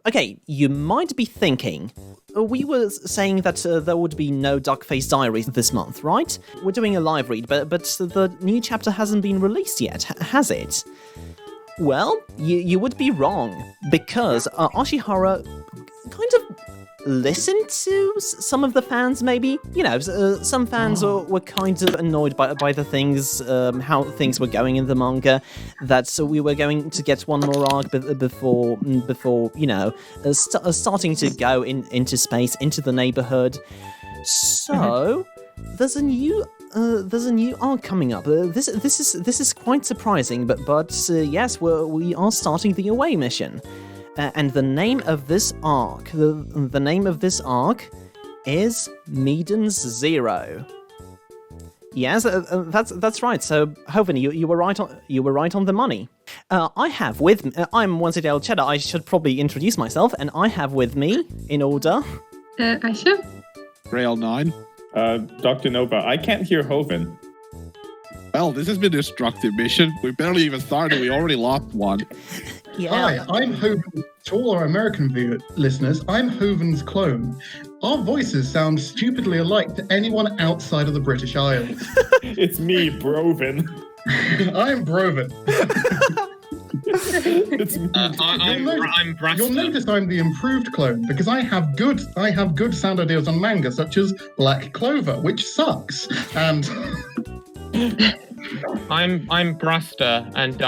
Okay, you might be thinking, we were saying that there would be no Duckface Diaries this month, right? We're doing a live read, but the new chapter hasn't been released yet, has it? Well, you would be wrong, because Ashihara kind of listened to some of the fans, maybe. You know, some fans were kind of annoyed by the things, how things were going in the manga, that we were going to get one more arc before you know, starting to go into space, into the neighborhood. So there's a new arc coming up. This is quite surprising, but yes, we are starting the away mission. And the name of this arc, the name of this arc is MEEDEN'S 0. Yes, that's right. So, Hovin, you were right on the money. I have with me, I'm Wensleydale Cheddar. I should probably introduce myself, and I have with me, in order, Aisha, Rail 9. Dr. Nova, I can't hear Hovin. Well, this has been a destructive mission. We barely even started. We already lost one. yeah. Hi, I'm Hoven. To all our American listeners, I'm Hoven's clone. Our voices sound stupidly alike to anyone outside of the British Isles. It's me, Brovin. I'm Brovin. It's me. I'm Braston. You'll notice I'm the improved clone because I have good sound ideas on manga such as Black Clover, which sucks, and I'm Braster, and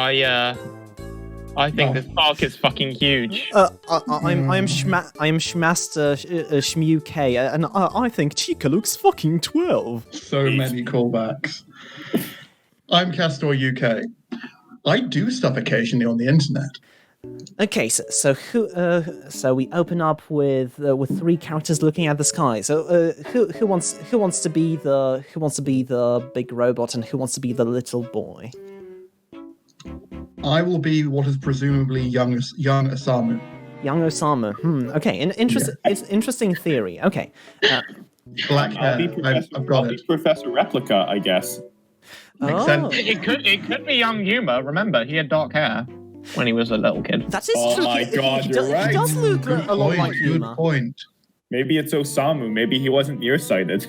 I think this park is fucking huge. I'm Schmaster Shmew K, and I think Chica looks fucking 12. so many callbacks. I'm Castor UK. I do stuff occasionally on the internet. Okay, so we open up with 3 characters looking at the sky. So who wants to be the big robot, and who wants to be the little boy? I will be what is presumably young Osamu. Young Osamu. Okay, it's interesting theory. Okay. Black hair. I've got it. Professor Replica, I guess. Makes sense. It could be young Yuma. Remember, he had dark hair when he was a little kid. That is Oh true. my God, he you're does, right. He does look a lot like Good Yuma. point. Maybe it's Osamu. Maybe he wasn't nearsighted.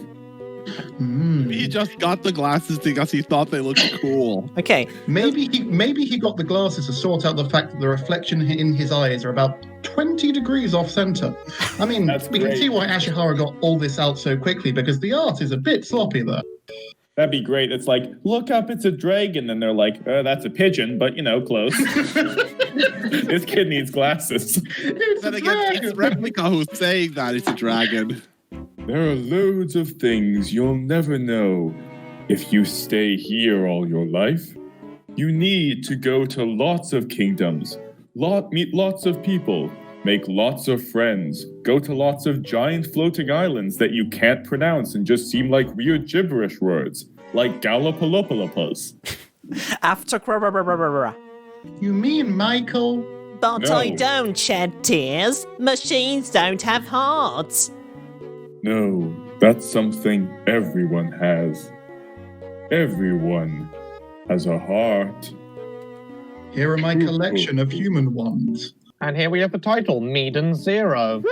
He just got the glasses because he thought they looked cool. Okay. Maybe he got the glasses to sort out the fact that the reflection in his eyes are about 20 degrees off center. I mean, That's we can great. see why Ashihara got all this out so quickly because the art is a bit sloppy there. That'd be great. It's like, look up, it's a dragon. And they're like, that's a pigeon, but, you know, close. This kid needs glasses. It's Then a again, it's dragon. Replica who's saying that it's a dragon. There are loads of things you'll never know if you stay here all your life. You need to go to lots of kingdoms, meet lots of people, make lots of friends, go to lots of giant floating islands that you can't pronounce and just seem like weird gibberish words, like Galapalopalopus. After You mean Michael? But No. I don't shed tears. Machines don't have hearts. No, that's something everyone has. Everyone has a heart. Here are my collection of human ones. And here we have the title, Meeden's 0.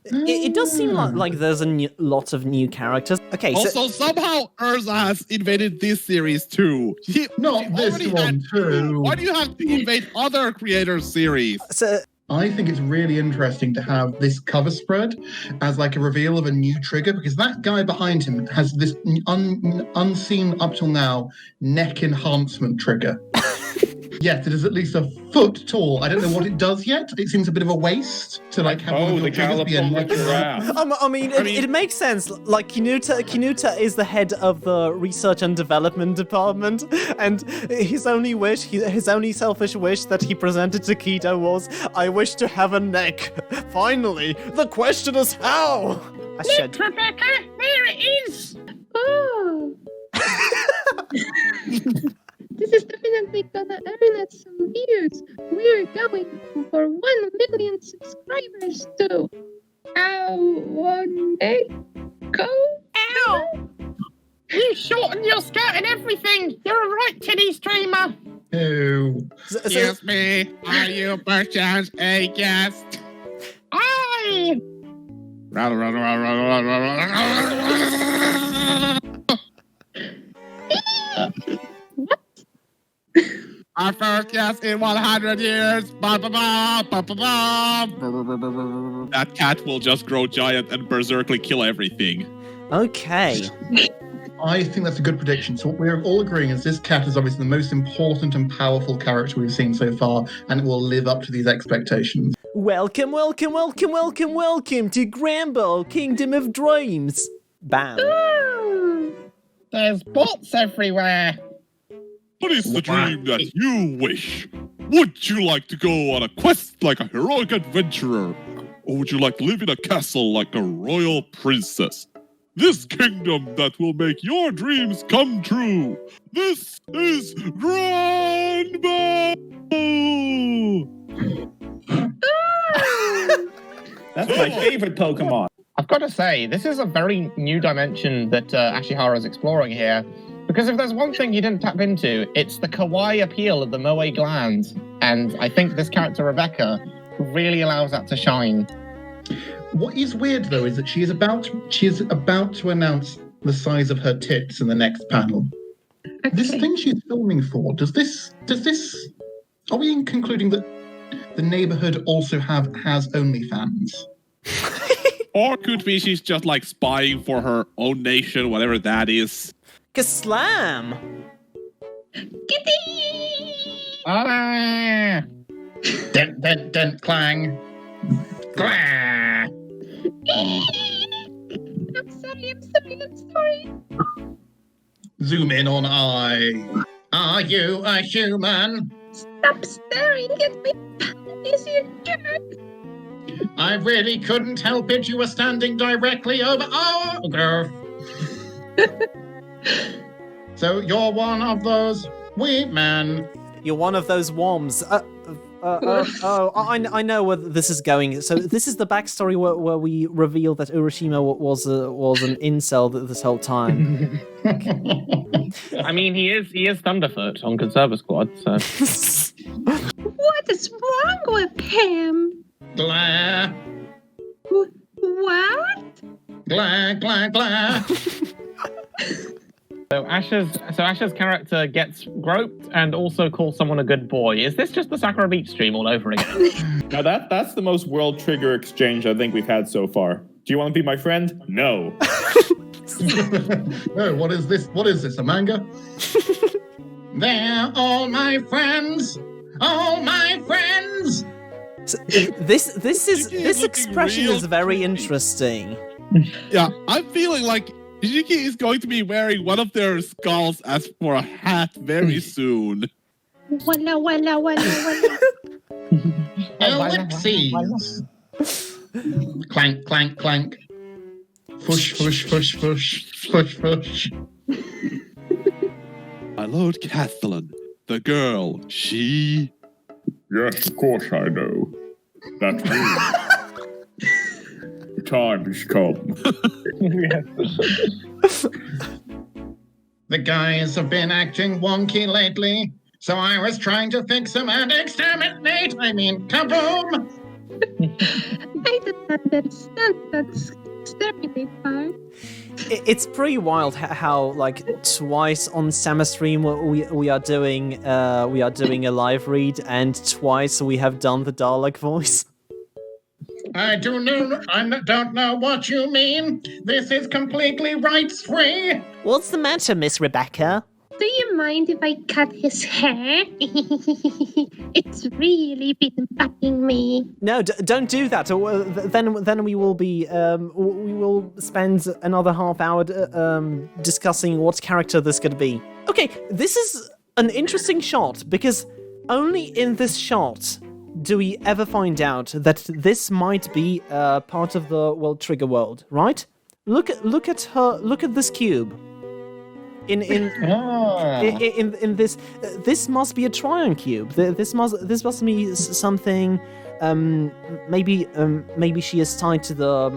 It does seem like there's a lot of new characters. Okay, Also, somehow Urza has invaded this series too. Not she this already one, had too. Why do you have to invade other creators' series? so I think it's really interesting to have this cover spread as like a reveal of a new trigger because that guy behind him has this unseen up till now neck enhancement trigger. Yes, it is at least a foot tall. I don't know what it does yet. It seems a bit of a waste to like have one Oh, of the your triggers be a neck enhancement. Galapalopus. I mean, it makes sense. Like Kinuta is the head of the research and development department, and his only selfish wish that he presented to Kido was, "I wish to have a neck." Finally, the question is how. I shed. Rebecca, there it is! oh, this is definitely gonna earn us some views. We're going for 1 million subscribers too. One day, go. Ow! You shortened your skirt and everything! You're a right titty streamer! Ew. So- Excuse me, are you perchance a guest? Our first guest in 100 years. That cat will just grow giant and berserkly kill everything. Okay. I think that's a good prediction. So what we're all agreeing is this cat is obviously the most important and powerful character we've seen so far, and it will live up to these expectations. Welcome to Gramble, Kingdom of Dreams. Bam. Ooh, there's bots everywhere. What is the dream that you wish? Would you like to go on a quest like a heroic adventurer? Or would you like to live in a castle like a royal princess? This kingdom that will make your dreams come true. This is Granbo! That's my favorite Pokemon. I've got to say, this is a very new dimension that Ashihara's exploring here. Because if there's one thing you didn't tap into, it's the kawaii appeal of the moe glands. And I think this character, Rebecca, really allows that to shine. What is weird though is that she is about to announce the size of her tits in the next panel. This thing she's filming for, does this are we concluding that the neighborhood also has OnlyFans? Or could be she's just like spying for her own nation, whatever that is. Kaslam! Ah! Dent, clang. I'm sorry. Zoom in on eye. Are you a human? Stop staring at me, is you jerk. I really couldn't help it. You were standing directly over. Oh, girl. So you're one of those wee men. You're one of those worms. I know where this is going. So this is the backstory where we reveal that Urashima was an incel this whole time. I mean, he is Thunderfoot on Conserver Squad, so... What is wrong with him? Glah, What? glah. So Ash's character gets groped and also calls someone a good boy. Is this just the Sakura Beach stream all over again? Now that's the most world trigger exchange I think we've had so far. Do you want to be my friend? No. No, what is this? What is this? A manga? They're all my friends. All my friends. So, this expression is very interesting. Yeah, I'm feeling like Shiki is going to be wearing one of their skulls as for a hat very soon. Walla. Ellipses. Clank, clank, clank. Fush. My Lord Castellan, the girl, she... Yes, of course I know. That's me. The time has come. The guys have been acting wonky lately, so I was trying to fix them and exterminate. I mean, kaboom! I don't understand that exterminate part. It's pretty wild how like twice on Sama stream we are doing a live read, and twice we have done the Dalek voice. I don't know what you mean. This is completely rights-free. What's the matter, Miss Rebecca? Do you mind if I cut his hair? It's really been bugging me. No, don't do that. Or then we will be we will spend another half hour discussing what character this could be. Okay, this is an interesting shot because only in this shot do we ever find out that this might be part of the trigger world, right? Look at her. Look at this cube. In this must be a Trion cube. This must be something. Maybe she is tied to the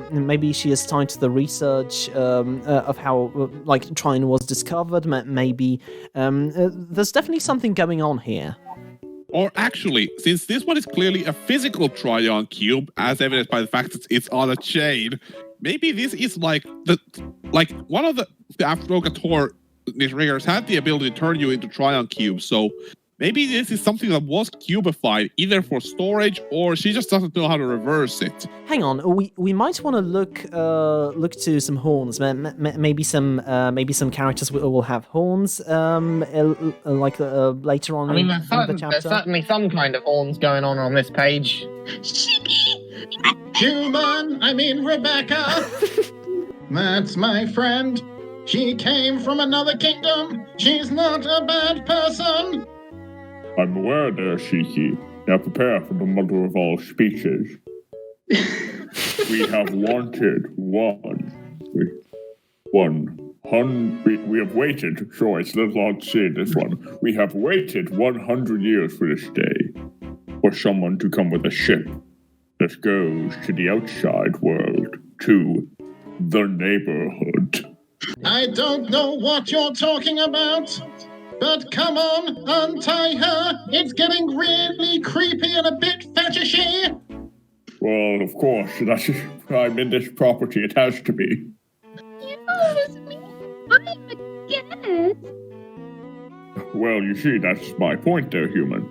research of how Trion was discovered. Maybe there's definitely something going on here. Or actually, since this one is clearly a physical Trion cube, as evidenced by the fact that it's on a chain, maybe this is like one of the Afrogator triggers had the ability to turn you into Tryon cubes, so maybe this is something that was cubified either for storage or she just doesn't know how to reverse it. Hang on, we might want to look to some horns. Maybe some characters will have horns. Later on I mean, in the chapter. there's certainly some kind of horns going on this page. Rebecca. That's my friend. She came from another kingdom. She's not a bad person. I'm aware there, Shiki. Now prepare for the mother of all speeches. We have wanted we have waited, sorry, it's a little odd saying this one. We have waited 100 years for this day. For someone to come with a ship that goes to the outside world, to the neighborhood. I don't know what you're talking about, but come on, untie her. It's getting really creepy and a bit fetishy. Well, of course, I'm in this property, it has to be. Excuse me, I'm a guest. Well, you see, that's my point there, human.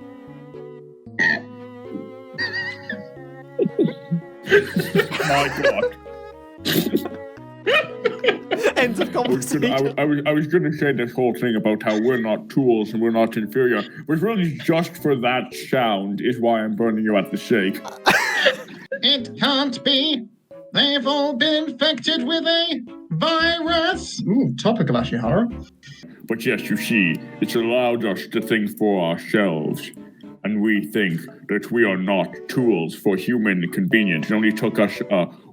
My God. End of conversation. I was going to say this whole thing about how we're not tools and we're not inferior, but really just for that sound is why I'm burning you at the stake. It can't be. They've all been infected with a virus. Ooh, topical, Ashihara. But yes, you see, it's allowed us to think for ourselves. And we think that we are not tools for human convenience. It only took us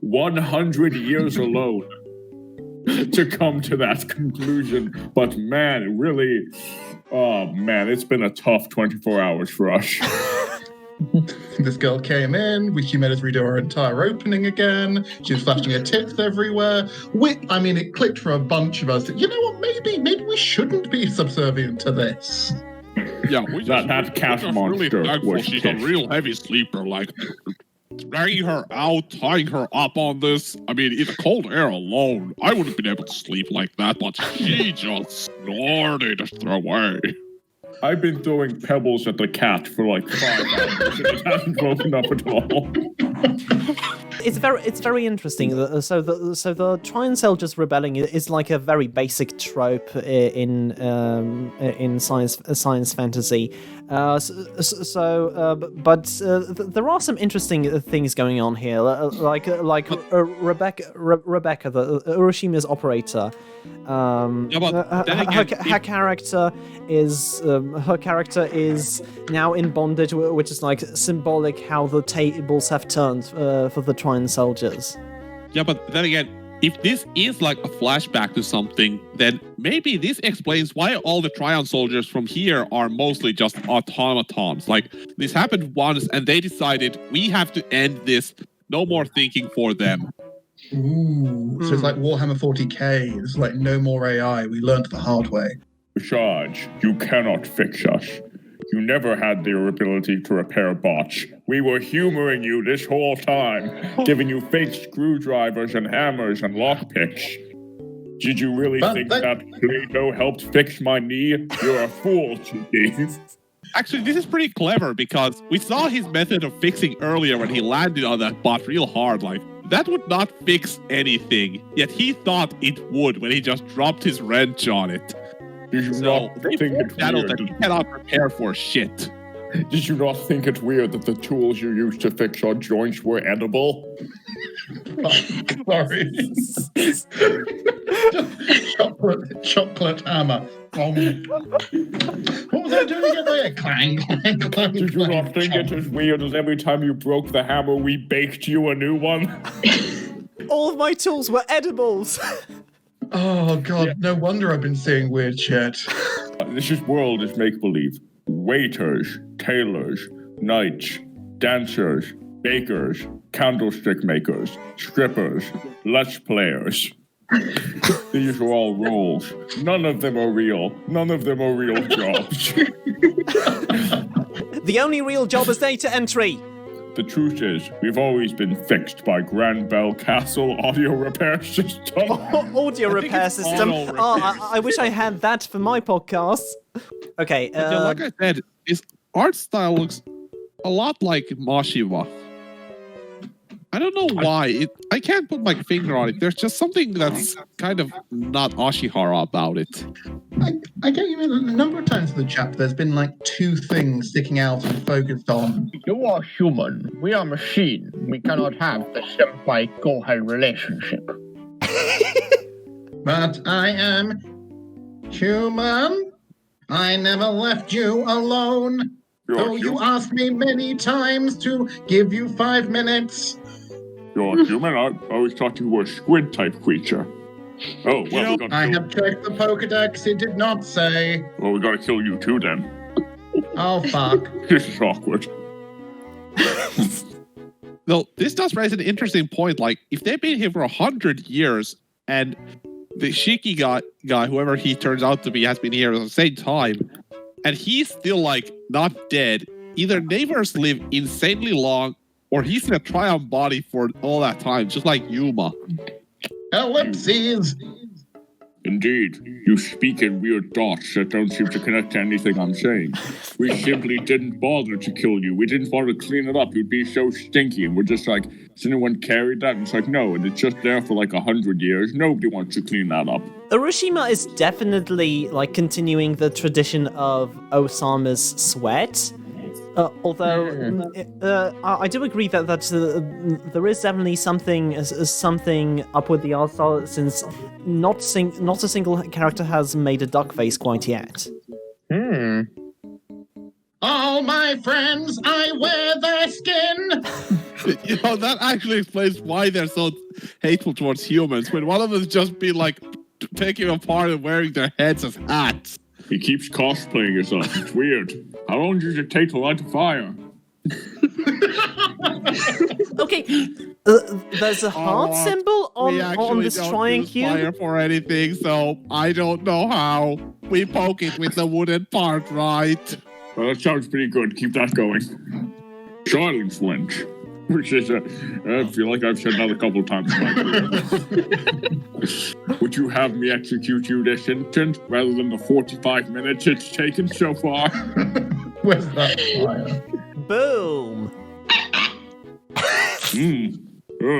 100 years alone to come to that conclusion. But man, really, it's been a tough 24 hours for us. This girl came in, she made us redo her entire opening again. She was flashing her tits everywhere. It clicked for a bunch of us. You know what, maybe we shouldn't be subservient to this. Yeah, that cat monster was she's a real heavy sleeper, like dragging her out, tying her up on this. I mean, in the cold air alone, I wouldn't have been able to sleep like that, but she just snorted away. I've been throwing pebbles at the cat for like 5 hours and it hasn't woken up at all. It's very interesting. So the Tryon soldiers rebelling is like a very basic trope in science fantasy. But there are some interesting things going on here, like Rebecca, the Uroshima's operator. Her character is now in bondage, which is like symbolic how the tables have turned for the Tryon soldiers. Yeah, but then again, if this is like a flashback to something, then maybe this explains why all the Tryon soldiers from here are mostly just automatons. Like, this happened once and they decided, we have to end this, no more thinking for them. Ooh, so it's like Warhammer 40k. It's like no more AI. We learned the hard way. Besides, you cannot fix us. You never had the ability to repair bots. We were humoring you this whole time, giving you fake screwdrivers and hammers and lockpicks. Did you really think that Play-Doh helped fix my knee? You're a fool, Chicky. Actually, this is pretty clever because we saw his method of fixing earlier when he landed on that bot real hard. Like, that would not fix anything, yet he thought it would when he just dropped his wrench on it. Did you not think it weird that he cannot prepare for shit? Did you not think it weird that the tools you used to fix our joints were edible? Sorry. chocolate hammer. What was I doing it there? Clang, clang, clang. Did you not think it as weird as every time you broke the hammer, we baked you a new one? All of my tools were edibles. Oh, God, yeah. No wonder I've been seeing weird shit. This world is make-believe. Waiters, tailors, knights, dancers, bakers, candlestick makers, strippers, let's players. These are all roles. None of them are real. None of them are real jobs. The only real job is data entry. the truth is, we've always been fixed by Grand Bell Castle audio repair system. Audio repair system. auto I wish I had that for my podcast. Okay. Yeah, like I said, his art style looks a lot like Mashiwa. I don't know why. I can't put my finger on it. There's just something that's kind of not Ashihara about it. I get you mean a number of times in the chapter there's been like two things sticking out and focused on. You are human. We are machine. We cannot have the senpai-gohei relationship. But I am human. I never left you alone. Though you asked me many times to give you 5 minutes. You're human? I always thought you were a squid-type creature. Oh, well, I have checked the Pokedex. It did not say. Well, we gotta kill you too, then. Oh, fuck. This is awkward. Though this does raise an interesting point. Like, if they've been here for 100 years, and the Shiki guy, whoever he turns out to be, has been here at the same time, and he's still, like, not dead, either neighbors live insanely long, or he's in a Triumph body for all that time, just like Yuma. Ellipses. Indeed, you speak in weird dots that don't seem to connect to anything I'm saying. We simply didn't bother to kill you. We didn't bother to clean it up. You'd be so stinky. And we're just like, has anyone carried that? And it's like, no. And it's just there for like 100 years. Nobody wants to clean that up. Urashima is definitely like continuing the tradition of Osama's sweat. Although I do agree that there is definitely something up with the art style, since not a single character has made a duck face quite yet. All my friends, I wear their skin. You know, that actually explains why they're so hateful towards humans. When one of them's just been like taking them apart and wearing their heads as hats. He keeps cosplaying yourself. It's weird. How long does it take to light a fire? Okay, there's a heart symbol on this Triumph cube. Fire for anything, so I don't know how. We poke it with the wooden part, right? Well, that sounds pretty good. Keep that going. Silence Lynch. Which is, I feel like I've said that a couple times in my career. Would you have me execute you this instant rather than the 45 minutes it's taken so far? Where's that fire? Boom.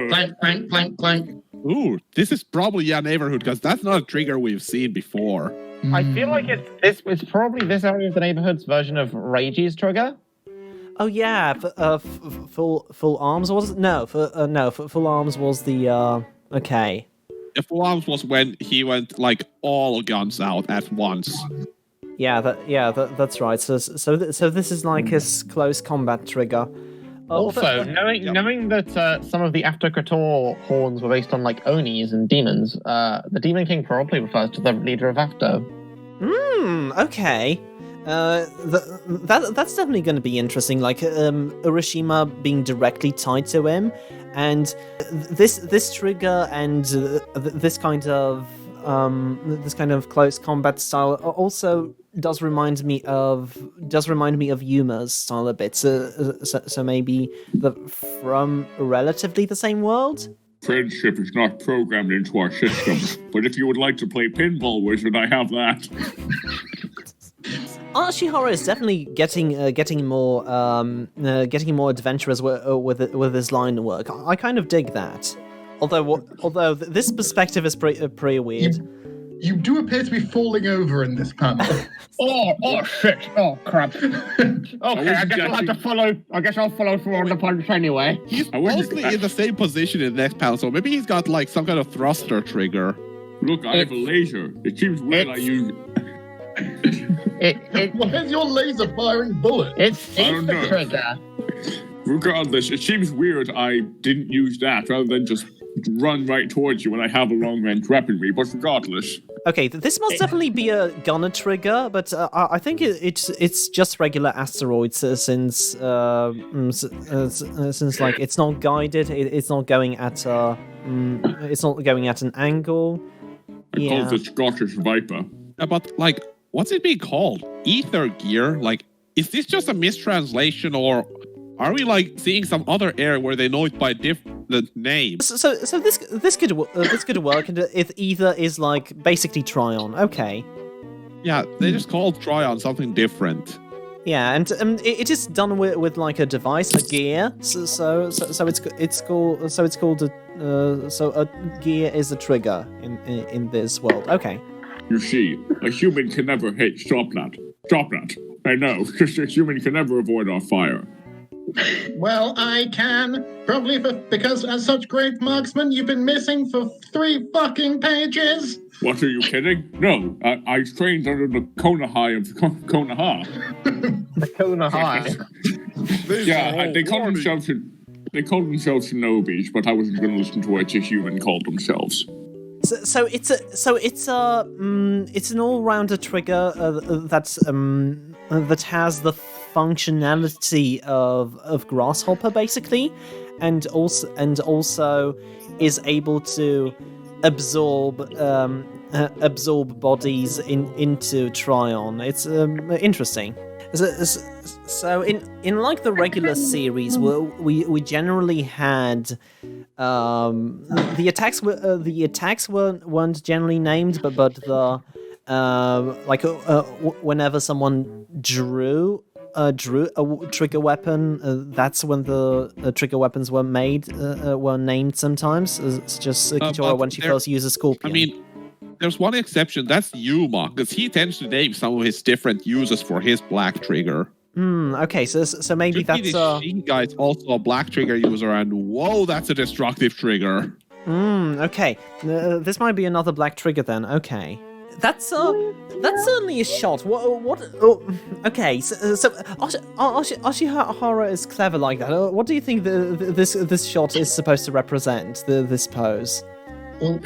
Clank, clank, clank, clank. Ooh, this is probably a neighborhood, because that's not a trigger we've seen before. I feel like it's probably this area of the neighborhood's version of Reiji's trigger. Oh yeah, full arms was full arms was the okay. Full arms was when he went like all guns out at once. Yeah, that's right. So this is like his close combat trigger. Also, knowing that some of the After Kotor horns were based on like Onis and demons, the Demon King probably refers to the leader of After. Okay. That's definitely going to be interesting. Like Urashima being directly tied to him, and this trigger and this kind of close combat style also does remind me of Yuma's style a bit. So maybe from relatively the same world. Friendship is not programmed into our system, but if you would like to play Pinball Wizard, I have that. Ashihara is definitely getting more adventurous with his line work. I kind of dig that. Although this perspective is pretty weird. You do appear to be falling over in this panel. Oh shit! Oh crap! Okay, I guess I'll have to follow. I guess I'll follow through on the punch anyway. He's mostly in the same position in the next panel, so maybe he's got like some kind of thruster trigger. Look, I have a laser. It seems weird I use it. Where's your laser firing bullet? It's the trigger. Regardless, it seems weird I didn't use that rather than just run right towards you when I have a long-range weaponry, but regardless. Okay, this must definitely be a gunner trigger, but I think it's just regular asteroids since like it's not guided, it's not going at an angle. I call it the Scottish Viper. But like, what's it being called? Ether gear? Like, is this just a mistranslation, or Are we like seeing some other area where they know it by different names? So this could work, and it either is like basically Tryon. Okay. Yeah, they just called Tryon something different. Yeah, and it is done with like a device, a gear. So it's called a gear is a trigger in this world. Okay. You see, a human can never hate. Stop that. Stop that. I know, just a human can never avoid our fire. Well, I can. Probably because as such great marksman, you've been missing for 3 fucking pages. What, are you kidding? No, I trained under the Konoha of Konoha. The Konoha. Yeah, they called themselves Shinobis, but I wasn't going to listen to what a human called themselves. So it's an all-rounder trigger that has the functionality of Grasshopper basically, and also is able to absorb bodies into Tryon. It's interesting. So in like the regular series, we generally had the attacks weren't generally named, but the whenever someone drew a trigger weapon, that's when the trigger weapons were named sometimes. It's just Kitora when she first uses Scorpion. I mean, there's one exception. That's Yuma, because he tends to name some of his different uses for his black trigger. Okay, so maybe that's She guy's also a black trigger user, and whoa, that's a destructive trigger. Okay. This might be another black trigger then. Okay. That's certainly a shot. What? Oh, okay. So Ashihara is clever like that. What do you think this shot is supposed to represent? This pose. Well,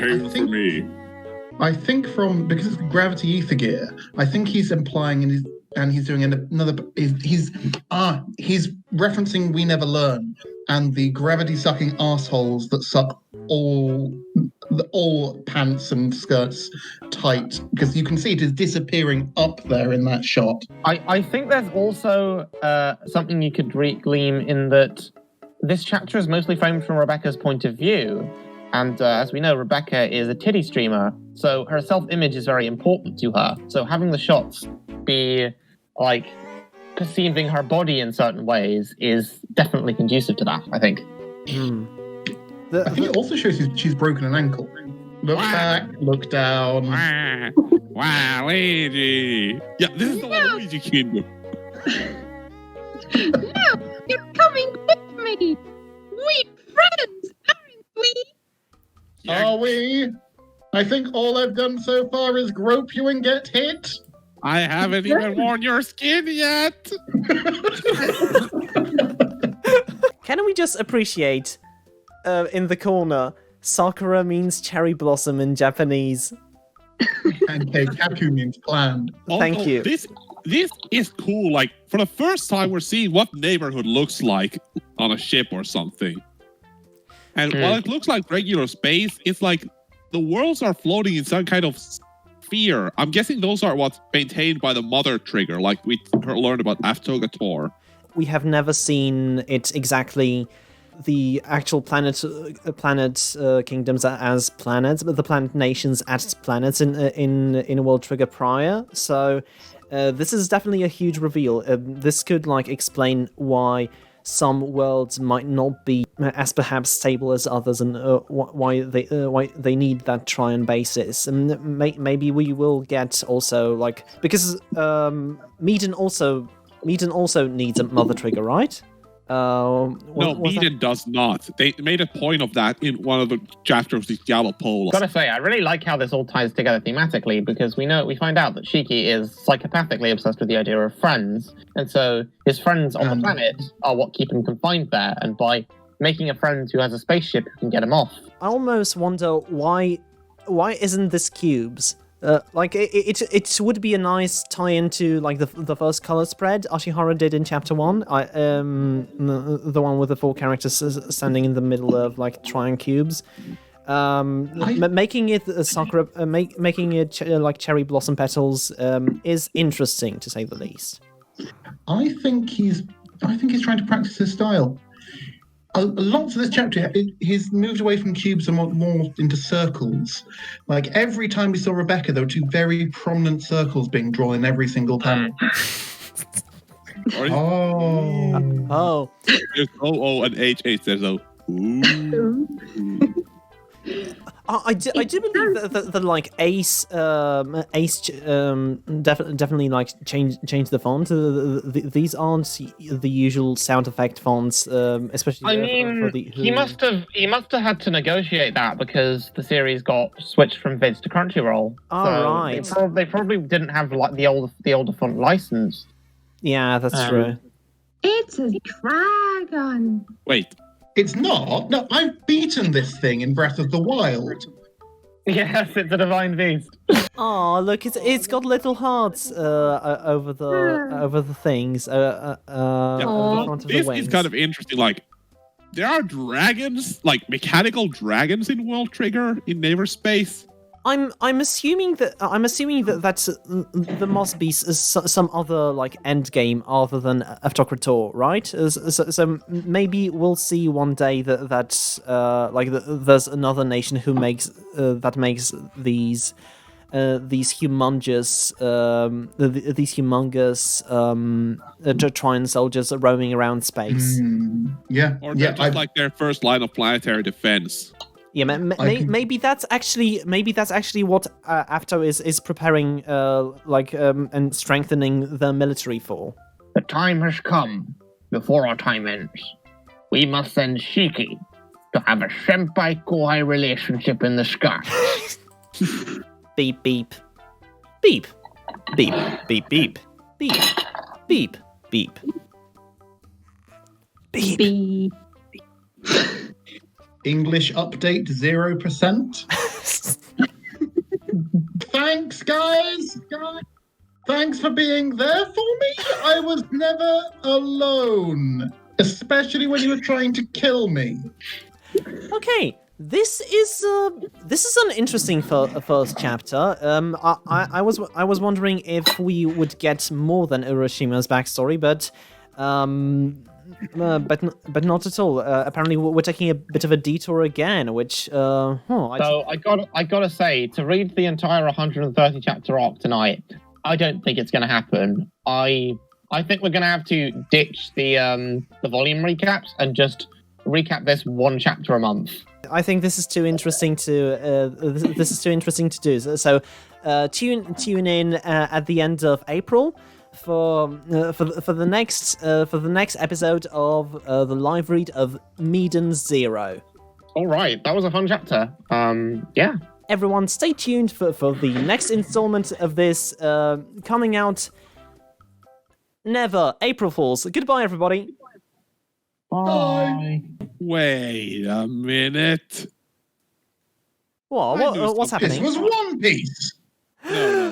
I think because it's gravity ether gear, I think he's implying he's doing another. He's referencing We Never Learn and the gravity sucking assholes that suck all pants and skirts tight, because you can see it is disappearing up there in that shot. I think there's also something you could glean in that this chapter is mostly framed from Rebecca's point of view. And as we know, Rebecca is a titty streamer, so her self-image is very important to her. So having the shots be like perceiving her body in certain ways is definitely conducive to that, I think. I think it also shows she's broken an ankle. Look back, look down. Wow, Luigi. Yeah, this is the Luigi Kingdom. Now you're coming with me. We're friends, aren't we? Are we? I think all I've done so far is grope you and get hit. I haven't even worn your skin yet. Can we just appreciate in the corner, Sakura means cherry blossom in Japanese. And Kaku means planned. Thank you. This is cool. Like, for the first time, we're seeing what neighborhood looks like on a ship or something. And while it looks like regular space, it's like the worlds are floating in some kind of sphere. I'm guessing those are what's maintained by the mother trigger, like we learned about Aftogator. We have never seen it exactly the actual planet kingdoms as planets, but the planet nations as planets in World Trigger prior. So this is definitely a huge reveal. This could like explain why some worlds might not be as perhaps stable as others, and why they need that Tryon basis. And maybe we will get also like, because Meeden also needs a mother trigger, right? No, Meeden does not. They made a point of that in one of the chapters of the Diablo Pole. Gotta say, I really like how this all ties together thematically, because we find out that Shiki is psychopathically obsessed with the idea of friends, and so his friends on the planet are what keep him confined there, and by making a friend who has a spaceship who can get him off. I almost wonder why isn't this cubes? Like it would be a nice tie-in to like the first color spread Ashihara did in chapter 1. The one with the 4 characters standing in the middle of like Tryon cubes. Making it Sakura, making it like cherry blossom petals is interesting to say the least. I think he's I think he's trying to practice his style. Lots of this chapter, he's moved away from cubes and more into circles. Like every time we saw Rebecca, there were two very prominent circles being drawn in every single panel. Oh. There's OO and HH. There's a ooh. I do believe that like Ace definitely like change the font. These aren't the usual sound effect fonts, especially. I mean, he must have had to negotiate that because the series got switched from Viz to Crunchyroll. Right. They probably didn't have like the older font license. Yeah, that's true. It's a dragon. Wait. It's not. No, I've beaten this thing in Breath of the Wild. Yes, it's a divine beast. Oh, look, it's got little hearts over the things. Over the front of the This wings. is kind of interesting. Like, there are dragons, like mechanical dragons in World Trigger in Neverspace. I'm assuming that that's there must be some other like end game other than Autocrator, right? So maybe we'll see one day that there's another nation who makes these humongous Trine soldiers roaming around space. Yeah, Or they're just like their first line of planetary defense. Yeah, maybe that's actually what AFTO is preparing, and strengthening the military for. The time has come. Before our time ends, we must send Shiki to have a senpai-kohai relationship in the sky. Beep beep, beep, beep beep beep, beep, beep beep, beep. Beep. English update 0%. Thanks, guys. Thanks for being there for me. I was never alone, especially when you were trying to kill me. Okay, this is an interesting first chapter. I was wondering if we would get more than Urashima's backstory, but not at all. Apparently, we're taking a bit of a detour again, which I gotta say, to read the entire 130 chapter arc tonight, I don't think it's gonna happen. I think we're gonna have to ditch the volume recaps and just recap this one chapter a month. I think this is too interesting to do. So tune in at the end of April. For the next episode of the live read of MEEDEN'S 0. All right, that was a fun chapter. Yeah. Everyone, stay tuned for the next installment of this coming out. Never April Fools. Goodbye, everybody. Bye. Wait a minute. What's happening? This was One Piece. No.